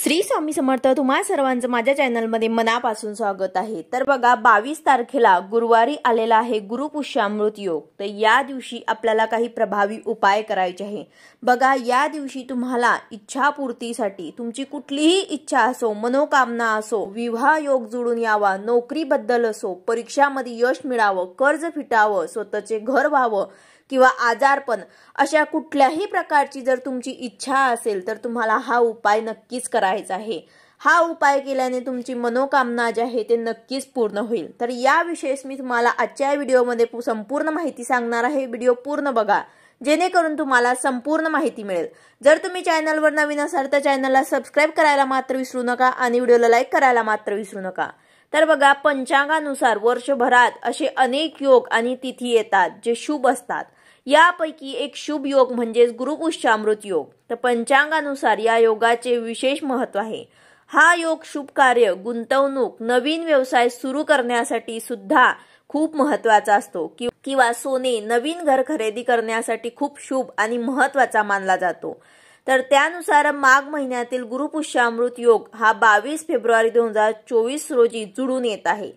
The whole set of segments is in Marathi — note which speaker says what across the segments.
Speaker 1: श्री स्वामी समर्थ तुम्हा सर्वांचं माझ्या चॅनलमध्ये मनापासून स्वागत आहे। तर बघा 22 तारखेला गुरुवारी आलेला आहे गुरुपुष्यामृत योग। तर या दिवशी आपल्याला काही प्रभावी उपाय करायचे आहे। बघा या दिवशी तुम्हाला इच्छापूर्तीसाठी तुमची कुठलीही इच्छा असो, मनोकामना असो, विवाह योग जुळून यावा, नोकरीबद्दल असो, परीक्षामध्ये यश मिळावं, कर्ज फिटावं, स्वतःचे घर व्हावं किंवा आजारपण, अशा कुठल्याही प्रकारची जर तुमची इच्छा असेल तर तुम्हाला हा उपाय नक्कीच करायचा आहे। हा उपाय केल्याने तुमची मनोकामना जी आहे ते नक्कीच पूर्ण होईल। तर या विषयी मी तुम्हाला आजच्या व्हिडिओमध्ये संपूर्ण माहिती सांगणार आहे। व्हिडिओ पूर्ण बघा जेणेकरून तुम्हाला संपूर्ण माहिती मिळेल। जर तुम्ही चॅनलवर नवीन असाल तर चॅनलला सबस्क्राइब करायला मात्र विसरू नका आणि व्हिडिओला लाईक करायला मात्र विसरू नका। तर बघा पंचांगानुसार वर्षभरात असे अनेक योग आणि तिथी येतात जे शुभ असतात। यापैकी एक शुभ योग म्हणजे गुरुपुष्यामृत योग। तर पंचांगानुसार या योगाचे विशेष महत्त्व आहे। हा योग शुभ कार्य, गुंतवणूक, नवीन व्यवसाय सुरू करण्यासाठी सुद्धा खूप महत्त्वाचा असतो किंवा सोने, नवीन घर खरेदी करण्यासाठी खूप शुभ आणि महत्त्वाचा मानला जातो। तर त्यानुसार माघ महिन्यातील गुरुपुष्यामृत योग हा 22 फेब्रुवारी 2024 रोजी जुळून येत आहे।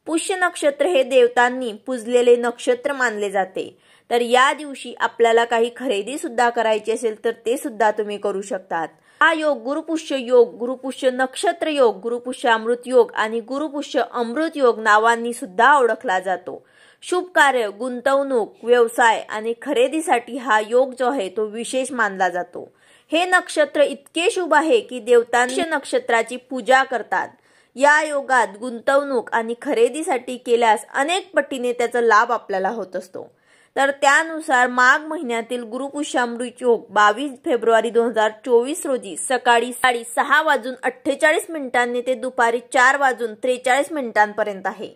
Speaker 1: पुष्य नक्षत्र हे देवतांनी पूजलेले नक्षत्र मानले जाते। तर या दिवशी आपल्याला काही खरेदी सुद्धा करायची असेल तर ते सुद्धा तुम्ही करू शकतात। हा योग गुरुपुष्य योग, गुरुपुष्य नक्षत्र योग, गुरुपुष्यामृत योग आणि गुरुपुष्य अमृत योग नावांनी सुद्धा ओळखला जातो। शुभ कार्य, गुंतवणूक, व्यवसाय आणि खरेदीसाठी हा योग जो आहे तो विशेष मानला जातो। हे नक्षत्र इतके शुभ आहे की देवतांनी नक्षत्राची पूजा करतात। या योगात गुंतवणूक आणि खरेदीसाठी केल्यास अनेक पटीने त्याचा लाभ आपल्याला होत असतो। तर त्यानुसार माघ महिन्यातील गुरुपुष्यामृत योग 22 फेब्रुवारी 2024 रोजी सकाळी 6:48 ते दुपारी 4:43 आहे।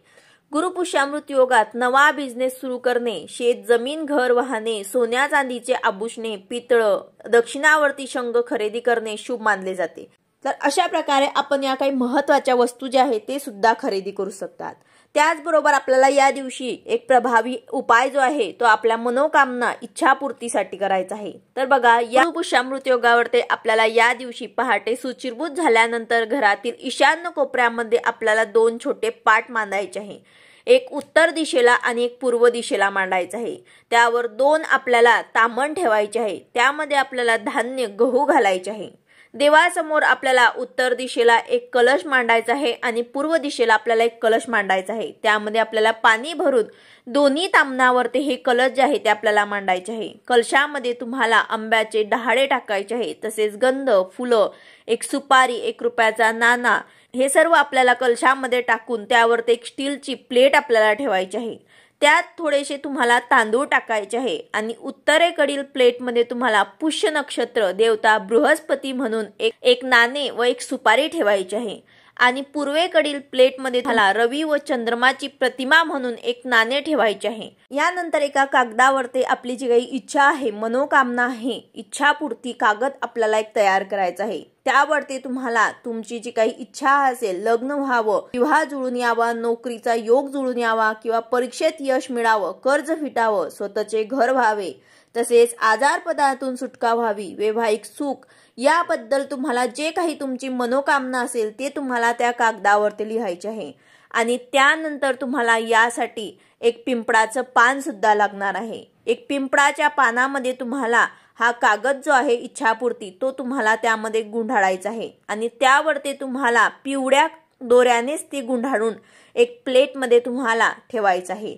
Speaker 1: गुरुपुष्यामृत योगात नवा बिझनेस सुरू करणे, शेत जमीन, घर, वाहने, सोन्या चांदीचे आभूषणे, पितळ, दक्षिणावर्ती शंख खरेदी करणे शुभ मानले जाते। तर अशा प्रकारे आपण या काही महत्त्वाच्या वस्तू ज्या आहेत ते सुद्धा खरेदी करू शकतात। त्याचबरोबर आपल्याला या दिवशी एक प्रभावी उपाय जो आहे तो आपल्या मनोकामना, इच्छापूर्तीसाठी करायचा आहे। तर बघा या गुरुपुष्यामृत योगावरती आपल्याला या दिवशी पहाटे सुचिरभूत झाल्यानंतर घरातील ईशान्य कोपऱ्यामध्ये आपल्याला 2 छोटे पाट मांडायचे आहे। एक उत्तर दिशेला आणि एक पूर्व दिशेला मांडायचा आहे। त्यावर 2 आपल्याला तांबण ठेवायचे आहे। त्यामध्ये आपल्याला धान्य, गहू घालायचे आहे। देवासमोर आपल्याला उत्तर दिशेला एक कलश मांडायचा आहे आणि पूर्व दिशेला आपल्याला एक कलश मांडायचा आहे। त्यामध्ये आपल्याला पाणी भरून दोन्ही तांबणावरती हे कलश जे आहे ते आपल्याला मांडायचे आहे। कलशामध्ये तुम्हाला आंब्याचे डहाळे टाकायचे आहे, तसेच गंध, फुलं, एक सुपारी, 1 रुपयाचा नाणा, हे सर्व आपल्याला कलशामध्ये टाकून त्यावरती एक स्टीलची प्लेट आपल्याला ठेवायची आहे। त्यात थोडेसे तुम्हाला तांदूळ टाकायचे आहे आणि उत्तरेकडील प्लेटमध्ये तुम्हाला पुष्य नक्षत्र, देवता बृहस्पती म्हणून एक नाणे व एक सुपारी ठेवायची आहे आणि पूर्वेकडील प्लेटमध्ये तुम्हाला रवी व चंद्रमाची प्रतिमा म्हणून एक नाणे ठेवायचे आहे। यानंतर एका कागदावरती आपली जी काही इच्छा आहे, मनोकामना आहे, इच्छापूर्ती कागद आपल्याला एक तयार करायचा आहे। त्यावरती तुम्हाला तुमची जी काही इच्छा असेल, लग्न व्हावं, विवाह जुळून यावा, नोकरीचा योग जुळून यावा किंवा परीक्षेत यश मिळावं, कर्ज फिटावं, स्वतःचे घर व्हावे, तसेच आजारपणातून सुटका व्हावी, वैवाहिक सुख, याबद्दल तुम्हाला जे काही तुमची मनोकामना असेल ते तुम्हाला त्या कागदावरती लिहायचे आहे। आणि त्यानंतर तुम्हाला यासाठी एक पिंपळाचं पान सुद्धा लागणार आहे। एक पिंपळाच्या पानामध्ये तुम्हाला हा कागद जो आहे इच्छापूर्ती तो तुम्हाला त्यामध्ये गुंडाळायचा आहे आणि त्यावरती तुम्हाला पिवळ्या दोऱ्यानेच ती गुंडाळून एक प्लेटमध्ये तुम्हाला ठेवायचं आहे।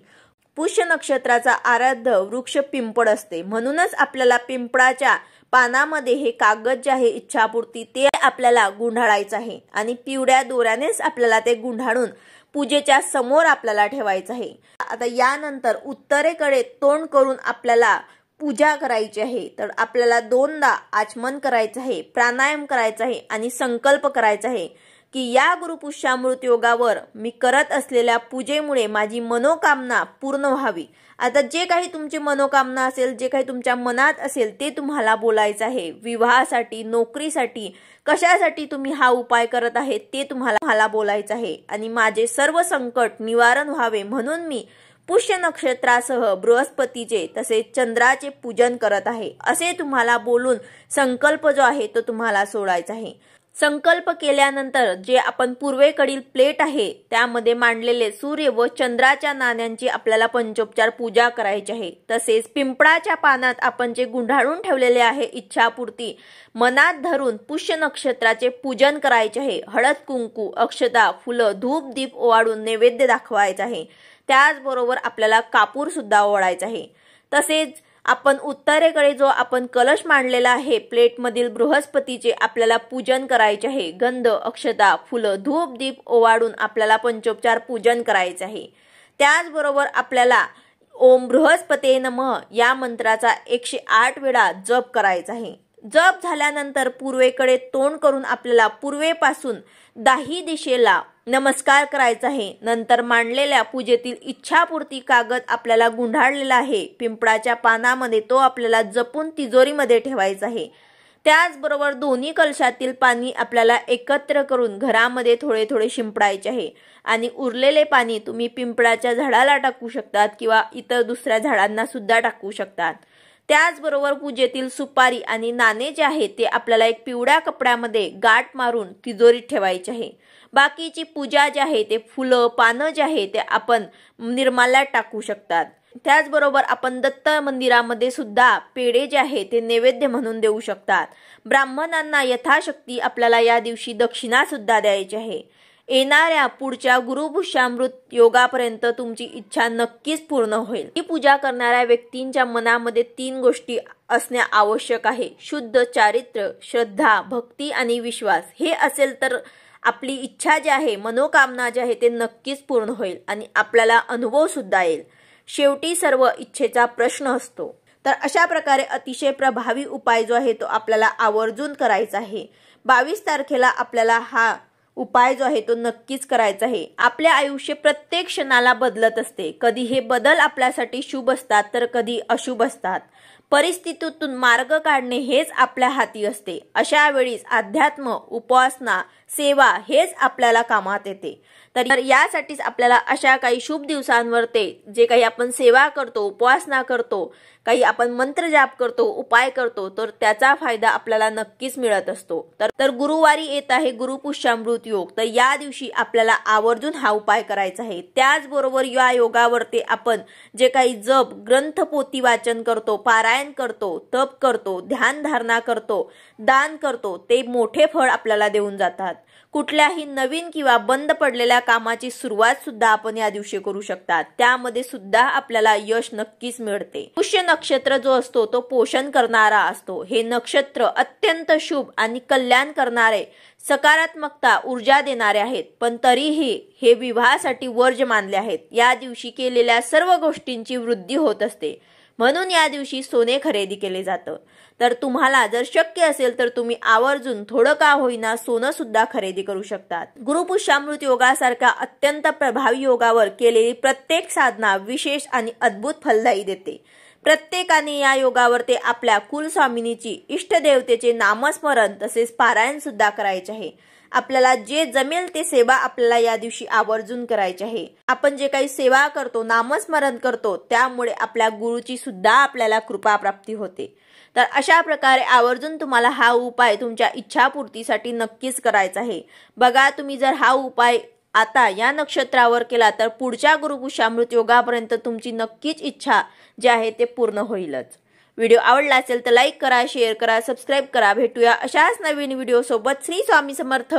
Speaker 1: पुष्य नक्षत्राचा आराध्य वृक्ष पिंपळ असते, म्हणूनच आपल्याला पिंपळाच्या पानामध्ये हे कागद जे आहे इच्छापूर्ती ते आपल्याला गुंडाळायचं आहे आणि पिवळ्या दोऱ्यानेच आपल्याला ते गुंडाळून पूजेच्या समोर आपल्याला ठेवायचं आहे। आता यानंतर उत्तरेकडे तोंड करून आपल्याला पूजा करायची आहे। तर आपल्याला 2दा आचमन करायचं आहे, प्राणायाम करायचा आहे आणि संकल्प करायचा आहे की या गुरुपुष्यामृत योगावर मी करत असलेल्या पूजेमुळे माझी मनोकामना पूर्ण व्हावी। आता जे काही तुमची मनोकामना असेल, जे काही तुमच्या मनात असेल ते तुम्हाला बोलायचं आहे। विवाहासाठी, नोकरीसाठी, कशासाठी तुम्ही हा उपाय करत आहे ते तुम्हाला बोलायचं आहे आणि माझे सर्व संकट निवारण व्हावे म्हणून मी पुष्य नक्षत्रासह बृहस्पतीचे तसेच चंद्राचे पूजन करत आहे, असे तुम्हाला बोलून संकल्प जो आहे तो तुम्हाला सोडायचा आहे। संकल्प केल्यानंतर जे आपण पूर्वेकडील प्लेट आहे त्यामध्ये मांडलेले सूर्य व चंद्राच्या नाण्यांची आपल्याला पंचोपचार पूजा करायची आहे। तसेच पिंपळाच्या पानात आपण जे गुंडाळून ठेवलेले आहे इच्छापूर्ती मनात धरून पुष्य नक्षत्राचे पूजन करायचे आहे। हळद कुंकू अक्षता फुलं धूप दीप ओवाळून नैवेद्य दाखवायचा आहे। त्याचबरोबर आपल्याला कापूर सुद्धा ओवाळायचा आहे। तसेच आपण उत्तरेकडे जो आपण कलश मांडलेला आहे प्लेटमधील बृहस्पतीचे आपल्याला पूजन करायचे आहे। गंध अक्षता फुलं धूप दीप ओवाळून आपल्याला पंचोपचार पूजन करायचे आहे। त्याचबरोबर आपल्याला ओम बृहस्पते नमः या मंत्राचा 108 वेळा जप करायचा आहे। जप झाल्यानंतर पूर्वेकडे तोंड करून आपल्याला पूर्वेपासून दाही दिशेला नमस्कार करायचा आहे। नंतर मांडलेल्या पूजेतील इच्छापूर्ती कागद आपल्याला गुंडाळलेला आहे पिंपळाच्या पानामध्ये तो आपल्याला जपून तिजोरीमध्ये ठेवायचा आहे। त्याचबरोबर दोन्ही कलशातील पाणी आपल्याला एकत्र करून घरामध्ये थोडे थोडे शिंपडायचे आहे आणि उरलेले पाणी तुम्ही पिंपळाच्या झाडाला टाकू शकतात किंवा इतर दुसऱ्या झाडांना सुद्धा टाकू शकतात। त्याचबरोबर पूजेतील सुपारी आणि नाणे जे आहे ते आपल्याला एक पिवळ्या कपड्यामध्ये गाठ मारून तिजोरीत ठेवायचे आहे। बाकीची पूजा जी आहे ते फुलं पानं जे आहे ते आपण निर्माल्यात टाकू शकतात। त्याचबरोबर आपण दत्त मंदिरामध्ये सुद्धा पेढे जे आहे ते नैवेद्य म्हणून देऊ शकतात। ब्राह्मणांना यथाशक्ती आपल्याला या दिवशी दक्षिणा सुद्धा द्यायची आहे। येणाऱ्या पुढच्या गुरुपुष्यामृत योगापर्यंत तुमची इच्छा नक्कीच पूर्ण होईल। ही पूजा करणाऱ्या व्यक्तींच्या मनामध्ये 3 गोष्टी असणे आवश्यक आहे। शुद्ध चारित्र्य श्रद्धा भक्ती आणि विश्वास हे असेल तर आपली इच्छा जी आहे मनोकामना जी आहे ते नक्कीच पूर्ण होईल आणि आपल्याला अनुभव सुद्धा येईल। शेवटी सर्व इच्छेचा प्रश्न असतो। तर अशा प्रकारे अतिशय प्रभावी उपाय जो आहे तो आपल्याला आवर्जून करायचा आहे। 22 तारखेला आपल्याला हा उपाय जो आहे तो नक्कीच करायचा आहे। आपले आयुष्य प्रत्येक क्षणाला बदलत असते। कधी हे बदल आपल्यासाठी शुभ असतात तर कधी अशुभ असतात। परिस्थितीतून मार्ग काढणे हेच आपल्या हाती असते। अशा वेळीस अध्यात्म उपासना सेवा हेच आपल्याला कामात येते। तर यासाठीच आपल्याला अशा काही शुभ दिवसांवर ते जे काही आपण सेवा करतो उपासना करतो काही आपण मंत्र जाप करतो उपाय करतो तर त्याचा फायदा आपल्याला नक्कीच मिळत असतो। तर गुरुवारी येत आहे गुरुपुष्यामृत योग। तर या दिवशी आपल्याला आवर्जून हा उपाय करायचा आहे। त्याचबरोबर या योगावर ते आपण जे काही जप ग्रंथ पोथी वाचन करतो पारायण करतो तप करतो ध्यान धारणा करतो दान करतो ते मोठे फळ आपल्याला देऊन जातात। कुठल्याही नवीन किंवा बंद पडलेल्या कामाची सुरुवात सुद्धा आपण या दिवशी करू शकतात। त्यामध्ये सुद्धा आपल्याला यश नक्कीच मिळते। पुष्य नक्षत्र जो असतो तो पोषण करणारा असतो। हे नक्षत्र अत्यंत शुभ आणि कल्याण करणारे सकारात्मकता ऊर्जा देणारे आहेत पण तरीही हे विवाहासाठी वर्ज्य मानले आहेत। या दिवशी केलेल्या सर्व गोष्टींची वृद्धी होत असते म्हणून या दिवशी सोने खरेदी केले जातं। तर तुम्हाला जर शक्य असेल तर तुम्ही आवर्जून थोडं का होईना सोनं सुद्धा खरेदी करू शकतात। गुरुपुष्यामृत योगासारख्या अत्यंत प्रभावी योगावर केलेली प्रत्येक साधना विशेष आणि अद्भुत फलदायी देते। प्रत्येकाने या योगावर ते आपल्या कुलस्वामिनीची इष्टदेवतेचे नामस्मरण तसेच पारायण सुद्धा करायचे आहे। आपल्याला जे जमेल ते सेवा आपल्याला या दिवशी आवर्जून करायची आहे। आपण जे काही सेवा करतो नामस्मरण करतो त्यामुळे आपल्या गुरुची सुद्धा आपल्याला कृपा प्राप्ती होते। तर अशा प्रकारे आवर्जून तुम्हाला हा उपाय तुमच्या इच्छापूर्तीसाठी नक्कीच करायचा आहे। बघा तुम्ही जर हा उपाय आता या नक्षत्रावर केला तर पुढच्या गुरुपुष्यामृत योगापर्यंत तुमची नक्कीच इच्छा जी आहे ते पूर्ण होईलच। व्हिडिओ आवडला असेल तर लाईक करा शेअर करा सबस्क्राईब करा। भेटूया अशाच नवीन व्हिडिओ सोबत। श्री स्वामी समर्थ।